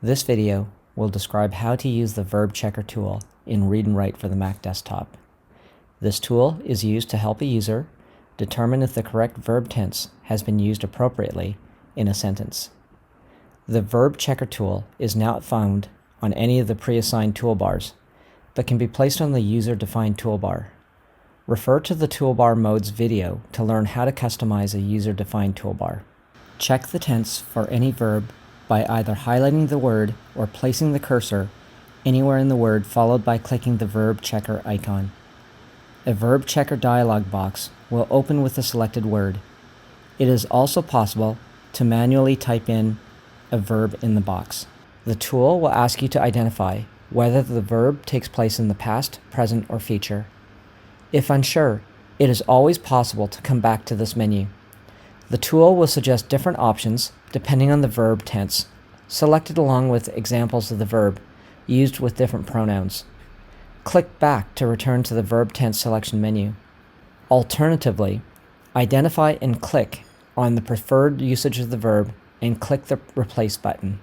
This video will describe how to use the Verb Checker tool in Read and Write for the Mac desktop. This tool is used to help a user determine if the correct verb tense has been used appropriately in a sentence. The Verb Checker tool is not found on any of the pre-assigned toolbars, but can be placed on the user-defined toolbar. Refer to the toolbar modes video to learn how to customize a user-defined toolbar. Check the tense for any verb by either highlighting the word or placing the cursor anywhere in the word followed by clicking the Verb Checker icon. A Verb Checker dialog box will open with the selected word. It is also possible to manually type in a verb in the box. The tool will ask you to identify whether the verb takes place in the past, present, or future. If unsure, it is always possible to come back to this menu. The tool will suggest different options depending on the verb tense, selected along with examples of the verb used with different pronouns. Click back to return to the verb tense selection menu. Alternatively, identify and click on the preferred usage of the verb and click the Replace button.